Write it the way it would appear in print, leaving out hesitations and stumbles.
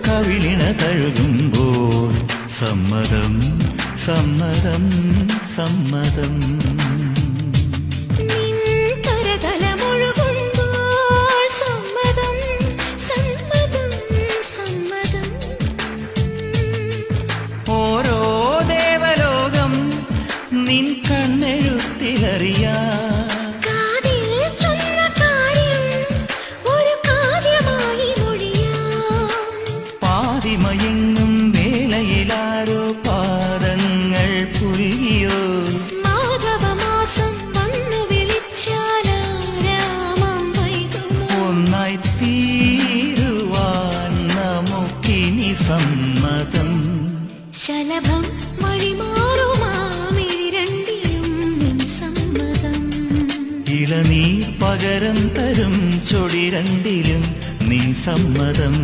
കവിളിണ തഴുകുമ്പോൾ സമ്മതം സമ്മതം സമ്മതം. ഓരോ ദേവലോകം നിൻ കണ്ണെഴുത്തിലറിയാ പാതിമയങ്ങും വേളയിലാരോ പാദങ്ങൾ പുൽകിയോ. മാധവമാസം വന്നു വിളിച്ചാലാരാമം വൈകുമോ. ഒന്നായി തീരുവാൻ നമുക്കിനി സമ്മതം. ശലഭം വഴിമാറുമാമിരണ്ടിലും നിൻ സമ്മതം. ഇളനീർ പകരം തരും ചൊടി രണ്ടിലും നിൻ സമ്മതം.